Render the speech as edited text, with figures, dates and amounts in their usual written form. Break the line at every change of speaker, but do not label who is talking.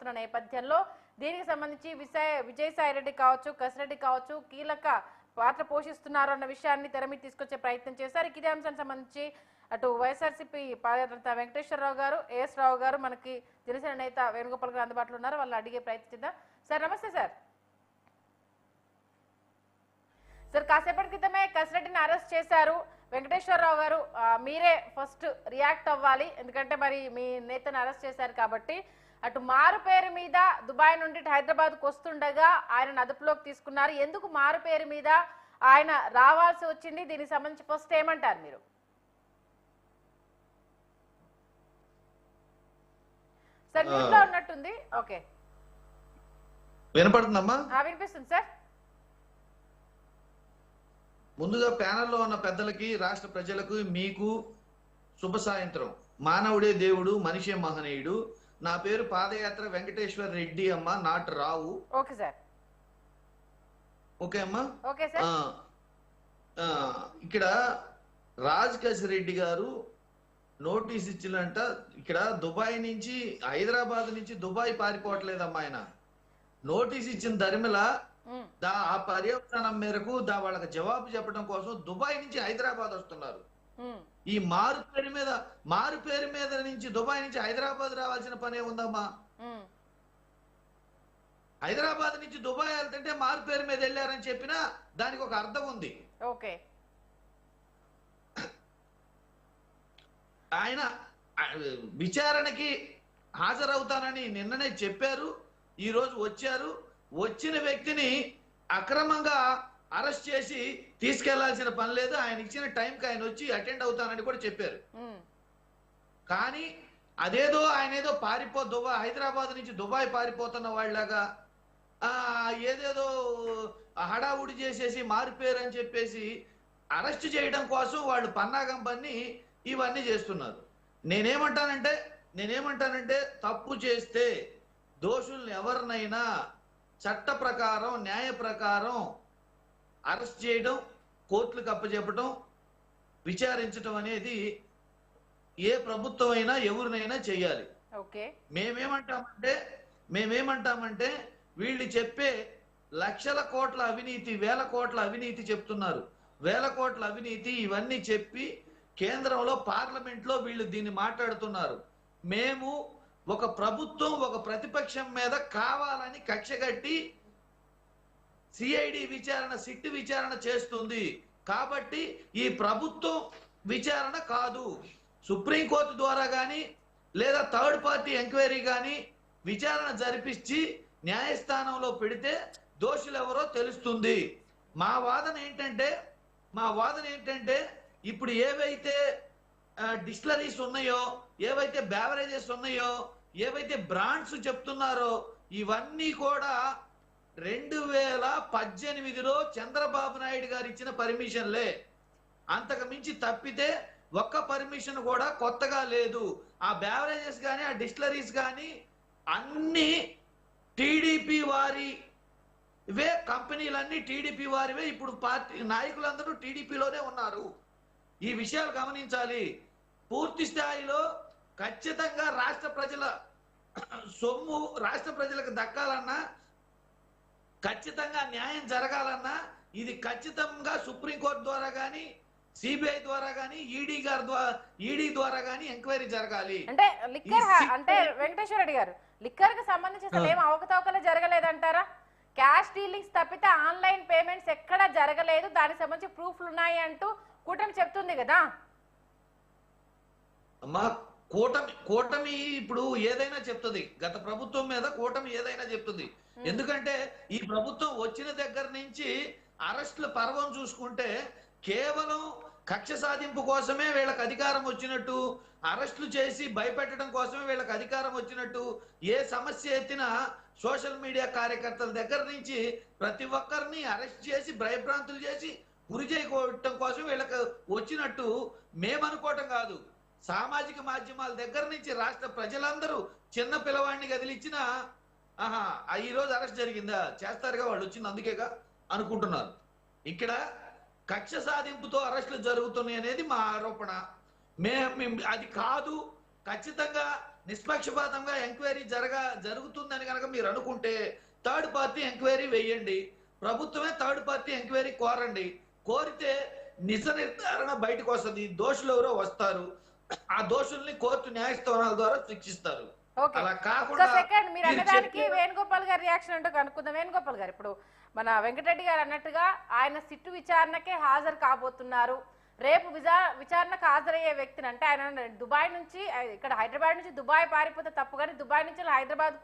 జరుగుతున్న నేపథ్యంలో దీనికి సంబంధించి విజయసాయి రెడ్డి కావచ్చు, కసిరెడ్డి కావచ్చు కీలక పాత్ర పోషిస్తున్నారు అన్న విషయాన్ని తెర మీద తీసుకొచ్చే ప్రయత్నం చేశారు. ఇదే అంశానికి సంబంధించి అటు వైఎస్ఆర్సీపీ పాదయాత్ర వెంకటేశ్వరరావు గారు, ఏఎస్ రావు గారు, మనకి జనసేన నేత వేణుగోపాల్ గారు అందుబాటులో ఉన్నారు. వాళ్ళని అడిగే ప్రయత్నిద్దాం. సార్ నమస్తే సార్. సార్ కాసేపటి క్రితమే కసిరెడ్డిని అరెస్ట్ చేశారు. వెంకటేశ్వరరావు గారు మీరే ఫస్ట్ రియాక్ట్ అవ్వాలి, ఎందుకంటే మరి మీ నేతను అరెస్ట్ చేశారు కాబట్టి. అటు మారు పేరు మీద దుబాయ్ నుండి హైదరాబాద్కు వస్తుండగా ఆయన అదుపులోకి తీసుకున్నారు. ఎందుకు మారు పేరు మీద ఆయన రావాల్సి వచ్చింది? దీనికి సంబంధించి ఫస్ట్ ఏమంటారు మీరు? సార్ న్యూస్లో ఉన్నట్టుంది. ఓకే,
వినపడుతుందమ్మా?
వినిపిస్తుంది సార్.
ముందుగా ప్యానెల్లో ఉన్న పెద్దలకి, రాష్ట్ర ప్రజలకు, మీకు శుభ సాయంత్రం. మానవుడే దేవుడు, మనిషే మహనీయుడు. నా పేరు పాదయాత్ర వెంకటేశ్వర రెడ్డి అమ్మ, నాట్ రావు.
Okay sir.
ఓకే అమ్మా.
Okay sir.
ఇక్కడ రాజ్ రెడ్డి గారు నోటీస్ ఇచ్చినంట. ఇక్కడ దుబాయ్ నుంచి, హైదరాబాద్ నుంచి దుబాయ్ పారిపోవట్లేదమ్మా. ఆయన నోటీస్ ఇచ్చిన ధర్మిల ఆ పర్యవసానం మేరకు వాళ్ళకి జవాబు చెప్పడం కోసం దుబాయ్ నుంచి హైదరాబాద్ వస్తున్నారు. ఈ మారు పేరు మీద నుంచి దుబాయ్ నుంచి హైదరాబాద్ రావాల్సిన పనే ఉందమ్మా. హైదరాబాద్ నుంచి దుబాయ్ వెళ్తుంటే మారు పేరు మీద వెళ్ళారని చెప్పినా దానికి ఒక అర్థం ఉంది.
ఓకే,
ఆయన విచారణకి హాజరవుతానని నిన్ననే చెప్పారు. ఈ రోజు వచ్చారు. వచ్చిన వ్యక్తిని అక్రమంగా అరెస్ట్ చేసి తీసుకెళ్లాల్సిన పని లేదు. ఆయన ఇచ్చిన టైంకి ఆయన వచ్చి అటెండ్ అవుతానని కూడా చెప్పారు. కానీ అదేదో ఆయన ఏదో హైదరాబాద్ నుంచి దుబాయ్ పారిపోతున్న వాళ్ళలాగా ఏదేదో హడావుడి చేసేసి మారిపోయారు అని చెప్పేసి అరెస్ట్ చేయడం కోసం వాళ్ళు పన్నాగం పన్ని ఇవన్నీ చేస్తున్నారు. నేనేమంటానంటే తప్పు చేస్తే దోషుల్ని ఎవరినైనా చట్ట ప్రకారం, న్యాయ ప్రకారం అరెస్ట్ చేయడం, కోర్టులకు అప్పచెప్పడం, విచారించడం అనేది ఏ ప్రభుత్వం అయినా ఎవరినైనా చేయాలి. మేమేమంటామంటే వీళ్ళు చెప్పే లక్షల కోట్ల అవినీతి, వేల కోట్ల అవినీతి చెప్తున్నారు. వేల కోట్ల అవినీతి ఇవన్నీ చెప్పి కేంద్రంలో, పార్లమెంట్లో వీళ్ళు దీన్ని మాట్లాడుతున్నారు. మేము ఒక ప్రభుత్వం ఒక ప్రతిపక్షం మీద కావాలని కక్షగట్టి సిఐడి విచారణ, సిట్ విచారణ చేస్తుంది కాబట్టి ఈ ప్రభుత్వం విచారణ కాదు. సుప్రీంకోర్టు ద్వారా కానీ లేదా థర్డ్ పార్టీ ఎంక్వైరీ కానీ విచారణ జరిపించి న్యాయస్థానంలో పెడితే దోషులెవరో తెలుస్తుంది. మా వాదన ఏంటంటే ఇప్పుడు ఏవైతే డిస్టిలరీస్ ఉన్నాయో, ఏవైతే బ్యావరేజెస్ ఉన్నాయో, ఏవైతే బ్రాండ్స్ చెప్తున్నారో ఇవన్నీ కూడా 2018లో చంద్రబాబు నాయుడు గారు ఇచ్చిన పర్మిషన్లే. అంతకు మించి తప్పితే ఒక్క పర్మిషన్ కూడా కొత్తగా లేదు. ఆ బ్యావరేజెస్ కానీ, ఆ డిస్టిలరీస్ కానీ అన్ని టీడీపీ వారి ఇవే, కంపెనీలన్నీ టీడీపీ వారివే. ఇప్పుడు పార్టీ నాయకులందరూ టీడీపీలోనే ఉన్నారు. ఈ విషయాలు గమనించాలి. పూర్తి స్థాయిలో ఖచ్చితంగా రాష్ట్ర ప్రజల సొమ్ము రాష్ట్ర ప్రజలకు దక్కాలన్నా, ఖచ్చితంగా న్యాయం జరగాలన్నా ఇది ఖచ్చితంగా సుప్రీంకోర్టు ద్వారా కానీ, సిబిఐ ద్వారా కానీ, ఈడీ ద్వారా కానీ ఎంక్వైరీ జరగాలి.
అంటే వెంకటేశ్వర రెడ్డి గారు, లిక్కర్ కి సంబంధించి అసలు ఏం అవకతవకలు జరగలేదంటారా? క్యాష్ డీలింగ్స్ తప్పితే ఆన్లైన్ పేమెంట్స్ ఎక్కడా జరగలేదు, దానికి సంబంధించి ప్రూఫ్లు ఉన్నాయి అంటూ కూటమి చెప్తుంది కదా.
అమ్మా, కూటమి ఇప్పుడు ఏదైనా చెప్తుంది. గత ప్రభుత్వం మీద కూటమి ఏదైనా చెప్తుంది. ఎందుకంటే ఈ ప్రభుత్వం వచ్చిన దగ్గర నుంచి అరెస్టుల పర్వం చూసుకుంటే కేవలం కక్ష సాధింపు కోసమే వీళ్ళకి అధికారం వచ్చినట్టు, అరెస్టులు చేసి భయపెట్టడం కోసమే వీళ్ళకి అధికారం వచ్చినట్టు, ఏ సమస్య ఎత్తినా సోషల్ మీడియా కార్యకర్తల దగ్గర నుంచి ప్రతి ఒక్కరిని అరెస్ట్ చేసి భయభ్రాంతులు చేసి గురి చేయడం కోసం వీళ్ళకి వచ్చినట్టు మేమనుకోవటం కాదు. సామాజిక మాధ్యమాల దగ్గర నుంచి రాష్ట్ర ప్రజలందరూ చిన్న పిల్లవాడిని కదిలిచ్చిన ఈ రోజు అరెస్ట్ జరిగిందా, చేస్తారుగా, వాళ్ళు వచ్చింది అందుకేగా అనుకుంటున్నారు. ఇక్కడ కక్ష సాధింపుతో అరెస్టులు జరుగుతున్నాయి అనేది మా ఆరోపణ. అది కాదు, ఖచ్చితంగా నిష్పక్షపాతంగా ఎంక్వైరీ జరుగుతుందని కనుక మీరు అనుకుంటే థర్డ్ పార్టీ ఎంక్వైరీ వేయండి. ప్రభుత్వమే థర్డ్ పార్టీ ఎంక్వైరీ కోరండి. కోరితే నిజ నిర్ధారణ బయటకు వస్తుంది. దోషులు ఎవరో వస్తారు. ఆ దోషుల్ని కోర్టు న్యాయస్థానాల ద్వారా శిక్షిస్తారు.
ఓకే,
అలా
ఒక్క
కాకుండా
సెకండ్ మీరు
మీరు
అన్నదానికి
చెప్పే-
వేణుగోపాల్ గారి రియాక్షన్ అంటే కనుక్కుందాం. వేణుగోపాల్ గారు, ఇప్పుడు మన వెంకటరెడ్డి గారు అన్నట్టుగా ఆయన సిట్టు విచారణకే హాజరు కాబోతున్నారు. రేపు విచారణకు హాజరయ్యే వ్యక్తిని, అంటే ఆయన దుబాయ్ నుంచి ఇక్కడ హైదరాబాద్ నుంచి దుబాయ్ పారిపోతే తప్పు, కానీ దుబాయ్ నుంచి హైదరాబాద్